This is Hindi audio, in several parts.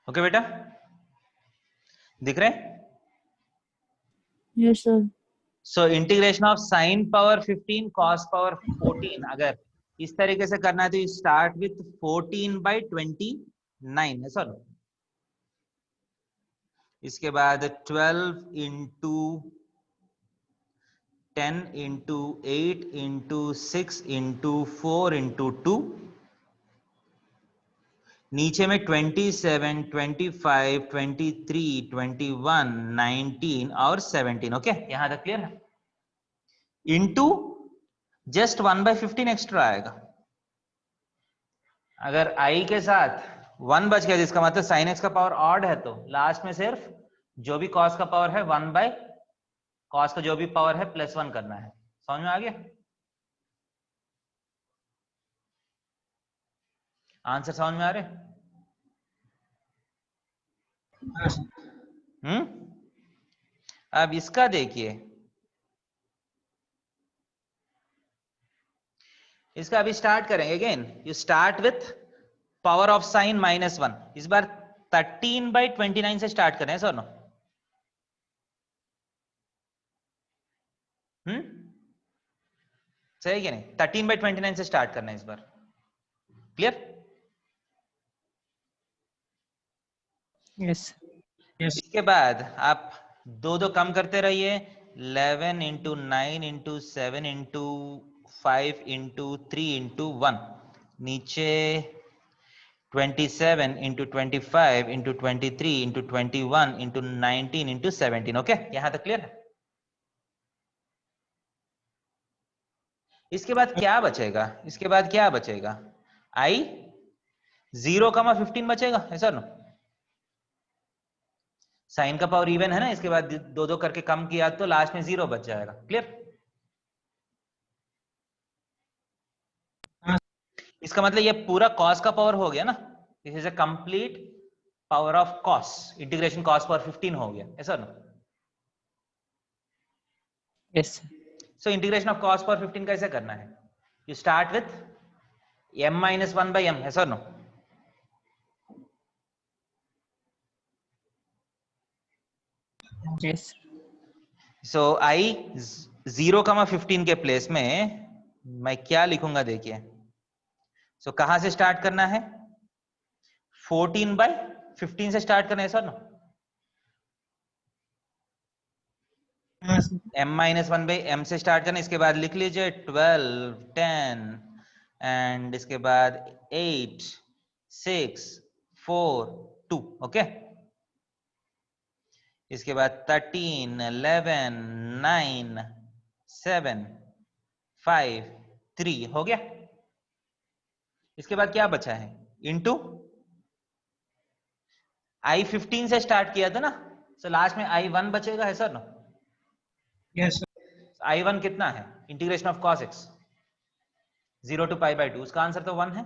ओके बेटा, दिख रहे? Yes sir. So integration of sine power 15 cos power 14, अगर इस तरीके से करना है तो स्टार्ट विथ 14/29 है सर। इसके बाद 12 into 10 into 8 into 6 into 4 into 2, नीचे में 27, 25, 23, 21, 19 और 17। ओके, यहां तक क्लियर है? इंटू जस्ट 1/15 एक्स्ट्रा आएगा। अगर आई के साथ 1 बच गया जिसका मतलब साइन एक्स का पावर ऑड है, तो लास्ट में सिर्फ जो भी कॉस का पावर है 1 बाय कॉस का जो भी पावर है +1 करना है। समझ में आ गया? आंसर समझ में आ रहे? अब इसका देखिए, इसका अभी स्टार्ट करेंगे। Again you start with power of sine -1। इस बार 13/29 से स्टार्ट करें सर। नो सही कि नहीं? 13/29 से स्टार्ट करना है इस बार। क्लियर? यस। इसके बाद आप दो दो कम करते रहिए। 11 into 9 into 7 into 5 into 3 into 1, नीचे 27 into 25 into 23 into 21 into 19 into 17। Okay, यहां तक क्लियर है? इसके बाद क्या बचेगा? इसके बाद क्या बचेगा? आई 0,15 बचेगा, ऐसा ना? साइन का पावर इवन है ना, इसके बाद दो दो करके कम किया तो लास्ट में 0 बच जाएगा। क्लियर? इसका मतलब ये पूरा कॉस का पावर हो गया ना। This is a complete power of cos, integration cos power 15 हो गया, ऐसा ना? Yes. So integration of cos power 15 कैसे करना है? यू स्टार्ट विथ m-1/m, ऐसा ना? यस। सो आई 0,15 के प्लेस में मैं क्या लिखूंगा देखिए। सो कहां से स्टार्ट करना है? 14/15 से स्टार्ट करना है सर ना? m-1/m से स्टार्ट करना। इसके बाद लिख लीजिए 12, 10 एंड इसके बाद 8, 6, 4, 2। ओके, इसके बाद 13, 11, 9, 7, 5, 3 हो गया। इसके बाद क्या बचा है? इंटू आई 15 से स्टार्ट किया था ना, सो लास्ट में I1 बचेगा, है सर ना? यस I1 कितना है? Integration of cos x 0 to π/2, उसका आंसर तो 1 है,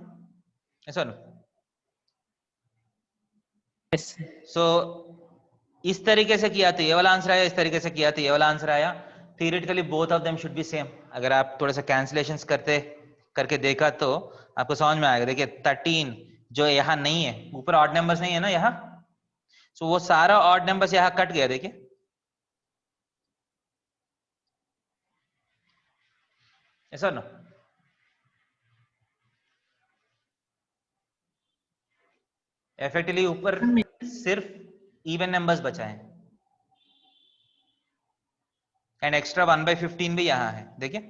ऐसा ना? यस। सो इस तरीके से किया तो ये वाला आंसर आया, इस तरीके से किया तो ये वाला आंसर आया। Theoretically both of them should be same. अगर आप थोड़ा सा कैंसिलेशंस करके देखा तो आपको समझ में आएगा। देखिए 13 जो यहाँ नहीं है, ऊपर ऑड नंबर्स नहीं है ना यहाँ, सो वो सारा ऑड नंबर्स यहाँ कट गया। देखिए ऐसा ना? इफेक्टिवली ऊपर सिर्फ इवन नंबर्स बचा है एंड एक्स्ट्रा 1/15 भी यहाँ है। देखिए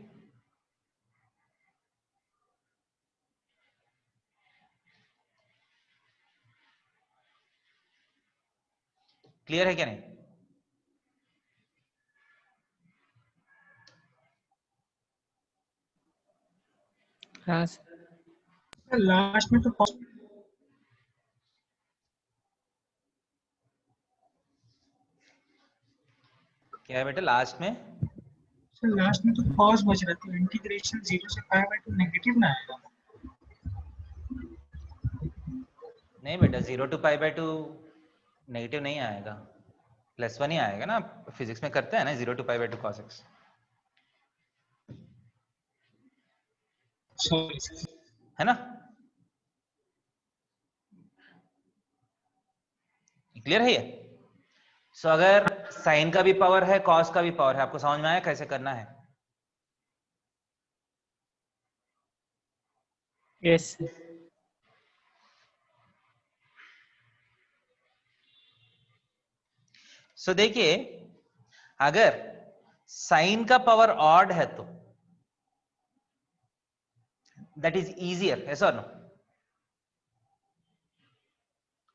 क्लियर है क्या नहीं? हाँ। लास्ट में तो क्या है बेटा लास्ट में? लास्ट में तो कॉस बच रहा था। इंटीग्रेशन 0 से π/2 नेगेटिव ना आएगा। नहीं बेटा, 0 to π/2 नेगेटिव नहीं आएगा, +1 ही आएगा ना। फिजिक्स में करते हैं ना 0 to π/2 cos x, सॉरी है ना? क्लियर है ये? सो अगर साइन का भी पावर है, कॉस का भी पावर है, आपको समझ में आया कैसे करना है? yes sir. सो देखिए, अगर साइन का पावर ऑड है तो दैट इज इजियर, ऐसा नो?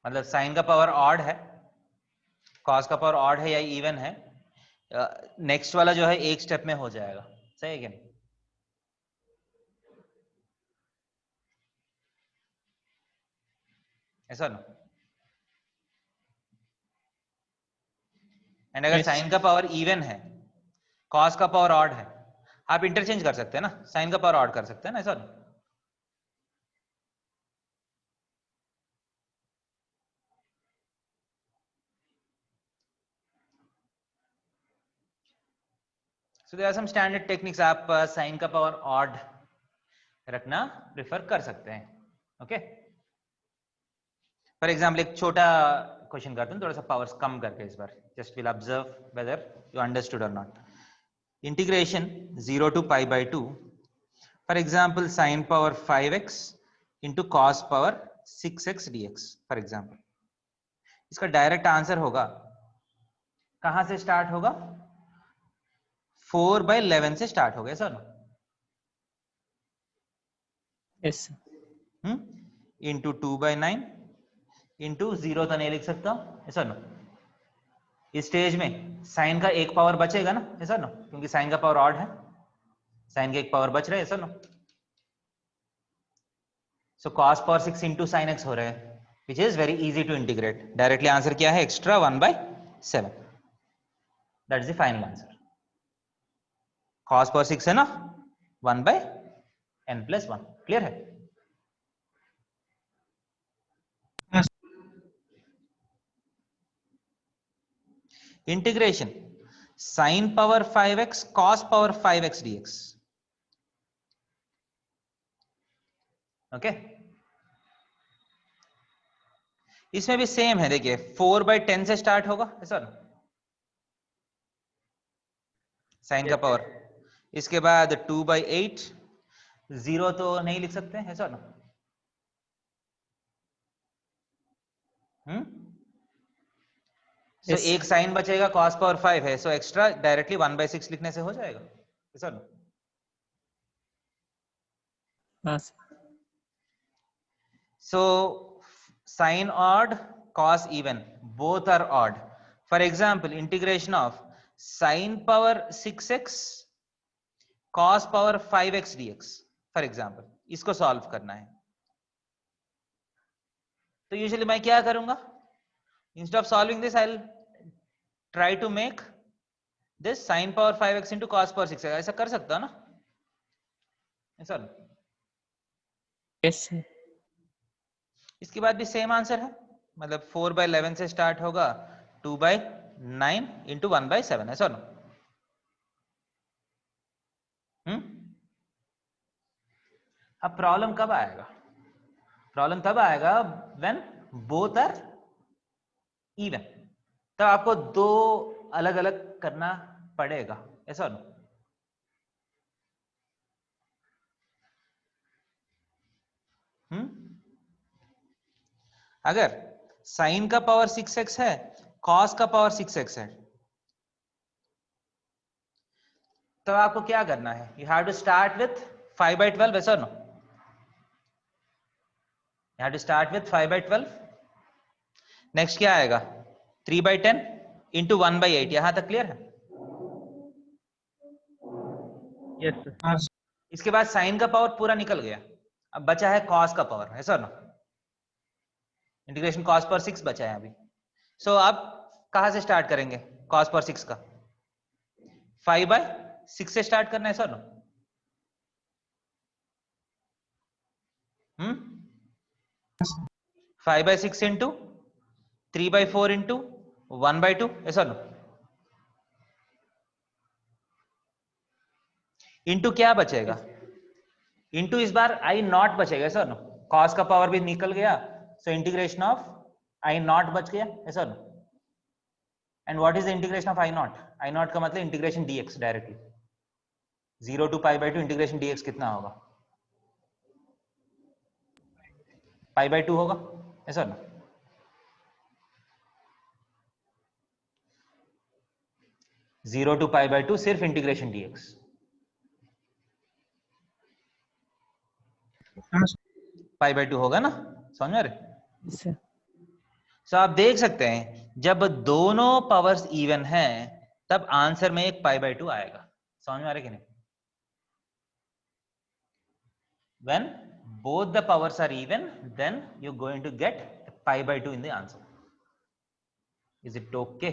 मतलब साइन का पावर ऑड है, कॉस का पावर ऑड है या इवन है, नेक्स्ट वाला जो है एक स्टेप में हो जाएगा, सही है क्या? ऐसा नो? एंड अगर Yes. साइन का पावर इवन है, कॉस का पावर ऑड है, आप इंटरचेंज कर सकते हैं ना, साइन का पावर ऑड कर सकते हैं ना, ऐसा no? So there are some standard techniques, आप साइन का पावर ऑड रखना प्रेफर कर सकते हैं, ओके? फॉर एग्जाम्पल एक छोटा क्वेश्चन करते हैं, थोड़ा सा पावर्स कम करके इस बार, just will observe whether you understood और not. Integration 0 to pi by 2, for example sine power 5x into cos power 6x dx, for example. इसका डायरेक्ट आंसर होगा, कहां से स्टार्ट होगा? 4/11 से स्टार्ट होगा, ऐसा ना? yes sir. इंटू 2/9 इंटू 0 तो नहीं लिख सकता, ऐसा ना? इस स्टेज में साइन का एक पावर बचेगा ना, ऐसा ना? क्योंकि साइन का पावर ऑड है, साइन के एक पावर बच रहे हैं, ऐसा ना? So cos power 6 into sine x हो रहा है, which is very easy to integrate. Directly answer क्या है? Extra 1/7. That is the final answer. cos power 6 है ना, 1/n+1. क्लियर है? Yes. Integration sin power 5x cos power 5x dx. Okay, इसमें भी सेम है, देखिए 4/10 से स्टार्ट होगा, ऐसा ना? साइन का पावर, इसके बाद 2/8, 0 तो नहीं लिख सकते, ऐसा ना? सो Yes. एक साइन बचेगा, cos पावर 5 है, सो एक्स्ट्रा डायरेक्टली 1/6 लिखने से हो जाएगा, ऐसा ना? हाँ sir. So sin odd, cos even, both are odd. For example, integration of sin power 6x cos power 5x dx, for example, इसको सॉल्व करना है. तो यूजुअली मैं क्या करूंगा? Instead of solving this I will try to make this sin power 5x into cos power 6x. ऐसा कर सकता हूं ना, ऐसा? Yes sir. इसके बाद भी सेम आंसर है, मतलब 4/11 से स्टार्ट होगा, 2/9 इंटू 1/7, ऐसा ना? अब प्रॉब्लम कब आएगा? प्रॉब्लम तब आएगा व्हेन बोथ आर इवन, तब आपको दो अलग अलग करना पड़ेगा, ऐसा ना? अगर साइन का पावर 6x है, कॉस का पावर 6x है, तो आपको क्या करना है? You have to start with 5/12, ऐसा ना? You have to start with 5/12. Next क्या आएगा? 3/10 इंटू 1/8. यहां तक क्लियर है? Yes sir. Yes. इसके बाद साइन का पावर पूरा निकल गया, अब बचा है कॉस का पावर, ऐसा ना? इंटीग्रेशन कॉस पावर 6 बचा है अभी. सो अब कहां से स्टार्ट करेंगे? कॉस पावर 6 का 5/6 से स्टार्ट करना है, ऐसा ना? 5/6 इंटू 3/4 इंटू 1/2, ऐसा ना? इंटू क्या बचेगा? इंटू इस बार आई नॉट बचेगा, ऐसा ना? कॉस का पावर भी निकल गया, so integration of I naught बच गया, ऐसा ना। And what is the integration of I naught? I naught का मतलब integration dx directly 0 to pi by 2 integration dx कितना होगा? पाई बाई 2 होगा, ऐसा ना। जीरो टू पाई बाई 2 सिर्फ इंटीग्रेशन डीएक्स। हाँ पाई बाई 2 होगा ना, समझ में आ रहे? Yes, sir. सो आप देख सकते हैं जब दोनों पावर्स इवन हैं तब आंसर में एक पाई बाई 2 आएगा। समझ में आ रहा है कि नहीं? When both the powers are even, then you're going to get pi by 2 in the answer. Is it okay?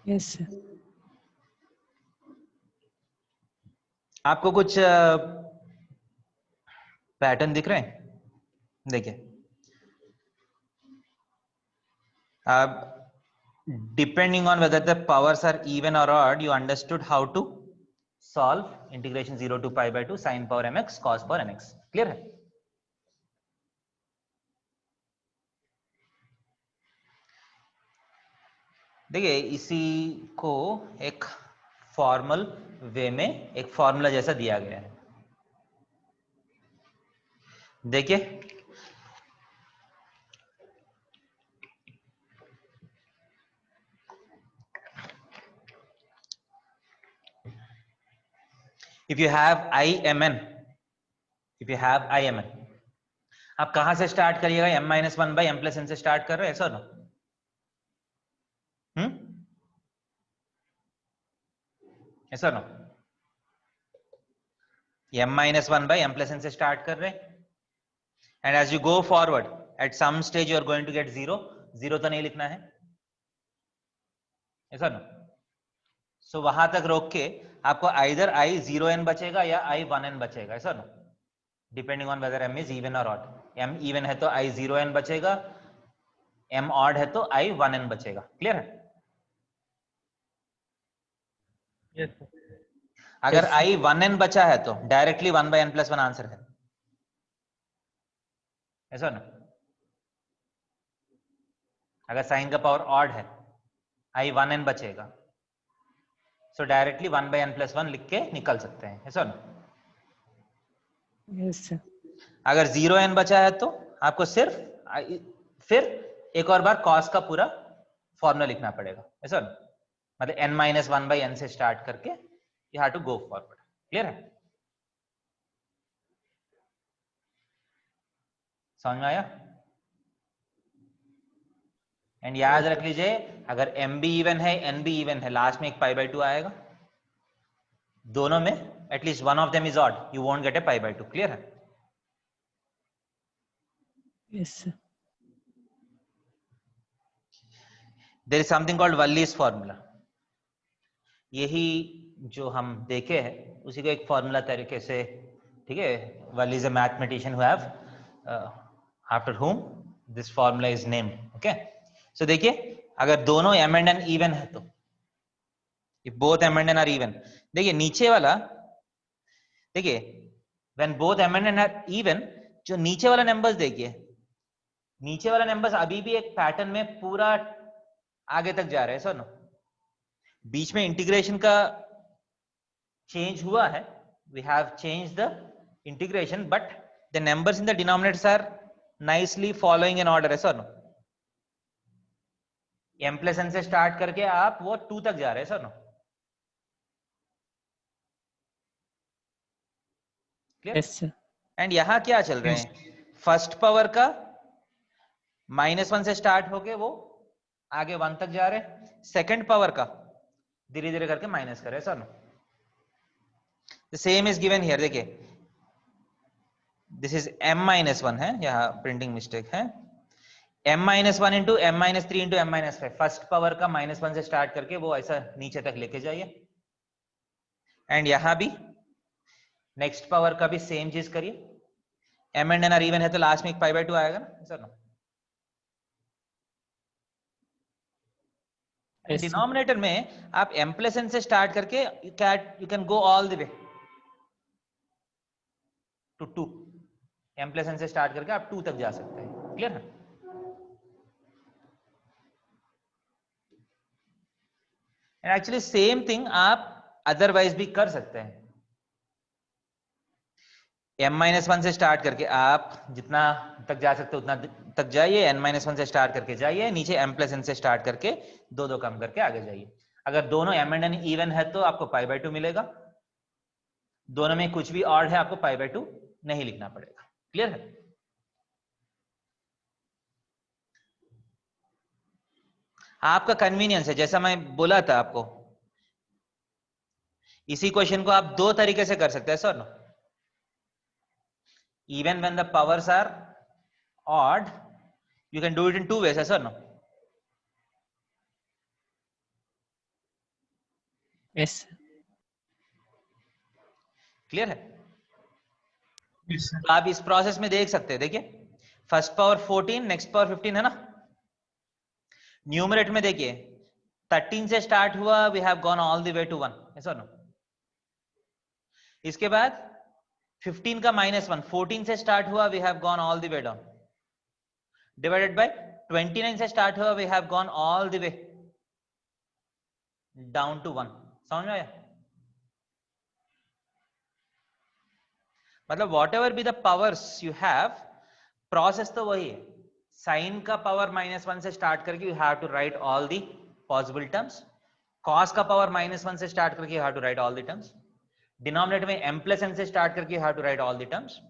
Yes, sir. आपको कुछ पैटर्न दिख रहे हैं? देखिए, अब depending on whether the powers are even or odd, you understood how to solve integration 0 to pi by 2 sin power mx cos power nx. Clear है? देखिए, इसी को एक फॉर्मल वे में एक फॉर्मूला जैसा दिया गया है। देखिए, if you have imn, if you have imn, आप कहां से स्टार्ट करिएगा? m minus one by m plus n से स्टार्ट कर रहे हैं, ऐसा ना? ऐसा ना? m minus one by m plus n से स्टार्ट कर रहे हैं, and as you go forward at some stage you are going to get zero. Zero तो नहीं लिखना है, ऐसा ना? सो वहां तक रोक के आपको आइदर आई 0n बचेगा या आई 1n बचेगा, ऐसा ना? Depending on whether m is even और ऑड। m इवन है तो आई 0n बचेगा, m ऑड है तो आई 1n बचेगा। क्लियर है? Yes, sir. अगर Yes. आई 1n बचा है तो directly 1 by n plus 1 answer है, ऐसा ना? अगर साइन का पावर ऑड है, आई 1n बचेगा, सो डायरेक्टली 1 बाई n प्लस 1 लिख के निकल सकते हैं, ऐसा ना? Yes, sir. अगर 0n बचा है तो आपको सिर्फ फिर एक और बार cos का पूरा फॉर्मूला लिखना पड़ेगा, ऐसा ना? मतलब n minus one by n से स्टार्ट करके you have to go forward. Clear है? समझ में आया? एंड याद रख लीजिए, अगर m भी इवन है n भी इवन है, लास्ट में एक पाई बाई 2 आएगा। दोनों में at least one of them is odd, you won't get a pi by 2। Clear है? Yes, sir. There is something called Wallis formula. यही जो हम देखे हैं उसी को एक फॉर्मूला तरीके से, ठीक है? Wallis is a mathematician who have after whom this formula is named. Okay, so देखिए, अगर दोनों m and n इवन है तो if both m and n are even, देखिए नीचे वाला, देखिए when both m and n are even, जो नीचे वाला नंबर्स देखिए, नीचे वाला नंबर्स अभी भी एक पैटर्न में पूरा आगे तक जा रहे हैं, सर ना? बीच में इंटीग्रेशन का चेंज हुआ है, we have change the integration, but the numbers in the denominators are nicely following in order, है सर ना? m प्लस n से स्टार्ट करके आप वो 2 तक जा रहे हैं, सर ना? क्लियर? Yes, sir. एंड यहां क्या चल रहे हैं? फर्स्ट पावर का -1 से स्टार्ट होके वो आगे 1 तक जा रहे हैं, सेकंड पावर का धीरे धीरे करके माइनस कर रहे हैं, सर ना? The same is given here. देखिए, दिस इज m माइनस 1 है, यहाँ प्रिंटिंग मिस्टेक है। m minus 1 into m minus 3 into m minus 5, first power का -1 से स्टार्ट करके वो ऐसा नीचे तक लेके जाइए। एंड यहां भी नेक्स्ट पावर का भी सेम चीज करिए। m and n are even है तो लास्ट में एक पाई बाई 2 आएगा ना, सर ना? Yes, sir. डिनोमिनेटर में आप m प्लस n से स्टार्ट करके you can go all the way to 2। m plus n से स्टार्ट करके आप 2 तक जा सकते हैं। क्लियर है? एक्चुअली सेम थिंग आप अदरवाइज भी कर सकते हैं। m-1 से स्टार्ट करके आप जितना तक जा सकते हो उतना तक जाइए, n-1 से स्टार्ट करके जाइए, नीचे m प्लस n से स्टार्ट करके दो दो कम करके आगे जाइए। अगर दोनों m एंड n इवन है तो आपको π/2 मिलेगा, दोनों में कुछ भी ऑड है आपको π/2 नहीं लिखना पड़ेगा। क्लियर है? आपका कन्वीनियंस है, जैसा मैं बोला था आपको, इसी क्वेश्चन को आप दो तरीके से कर सकते हैं sir. No, even when the powers are odd you can do it in two ways, yes or no? Yes, sir. Clear है? Yes, sir. तो आप इस प्रोसेस में देख सकते हैं, देखिए फर्स्ट पावर 14 नेक्स्ट पावर 15 है ना। न्यूमरेटर में देखिए 13 से स्टार्ट हुआ, we have gone all the way to 1, yes or no? इसके बाद 15 का -1, 14 से स्टार्ट हुआ, we have gone all the way down, divided by 29 से स्टार्ट हुआ, we have gone all the way down to 1। समझ में आया? मतलब whatever be the powers you have, process तो वही है। साइन का पावर -1 से स्टार्ट करके you have to write all the possible terms, cos का पावर -1 से स्टार्ट करके you have to write all the terms, denominator में m प्लस n से स्टार्ट करके you have to write all the terms.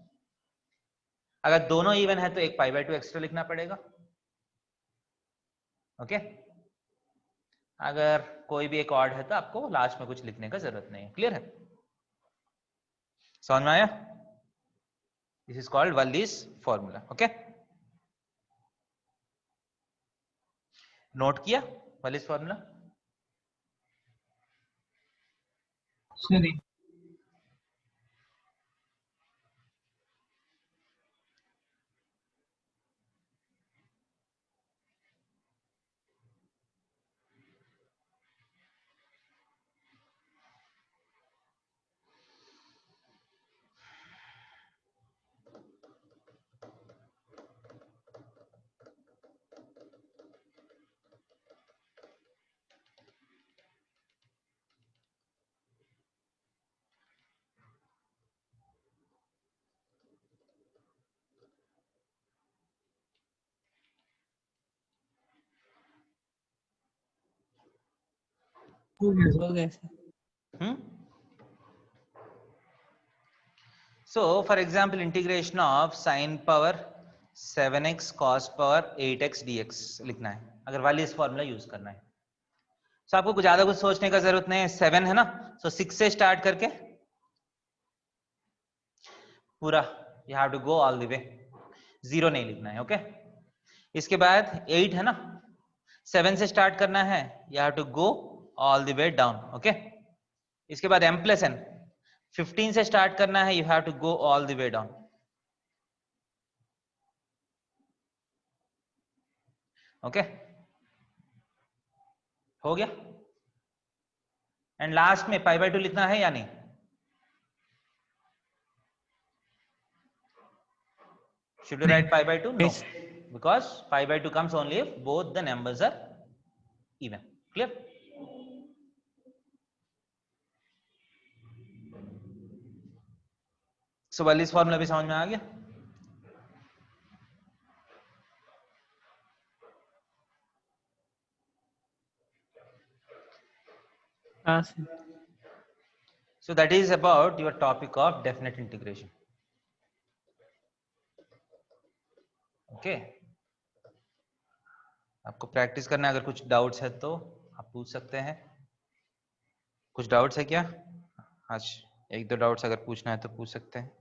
अगर दोनों इवन है तो एक π/2 एक्स्ट्रा लिखना पड़ेगा। ओके अगर कोई भी एक ऑड है तो आपको लास्ट में कुछ लिखने का जरूरत नहीं है। क्लियर है? समझ में आया? This is called Wallis formula. Okay note किया Wallis फॉर्मूला? Sorry. हो गया sir. हो गया sir. So for example integration of sin power 7x cos power 8x dx लिखना है अगर Wallis फॉर्मूला यूज करना है। तो आपको कुछ ज्यादा कुछ सोचने का जरूरत नहीं है, 7 है ना, so 6 से स्टार्ट करके पूरा you have to go all the way, 0 नहीं लिखना है। ओके इसके बाद 8 है ना, 7 से स्टार्ट करना है, you have to go all the way down। Okay इसके बाद m प्लस n 15 से स्टार्ट करना है, you have to go all the way down। Okay हो गया। एंड लास्ट में π/2 लिखना है या नहीं? Should you write π/2? No, Yes. because π/2 comes only if both the numbers are even। Clear? So Wallis formula भी समझ में आ गया? हाँ sir. So that is about your topic of definite integration। Okay, आपको प्रैक्टिस करना है, अगर कुछ डाउट्स है तो आप पूछ सकते हैं। कुछ डाउट्स है क्या? आज एक दो डाउट्स अगर पूछना है तो पूछ सकते हैं।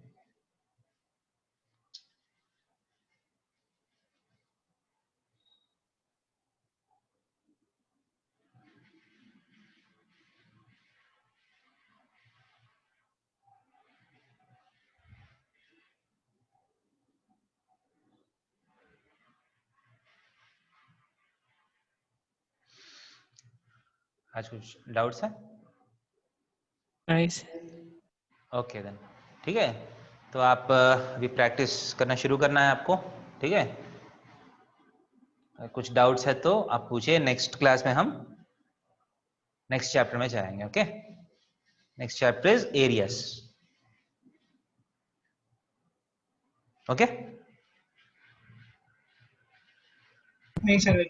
आज कुछ डाउट्स है? Nice. ओके देन ठीक है। तो आप अभी प्रैक्टिस करना शुरू करना है आपको, ठीक है। कुछ डाउट्स है तो आप पूछिए, नेक्स्ट क्लास में हम नेक्स्ट चैप्टर में जाएंगे। Okay, next chapter is areas. Okay नहीं सर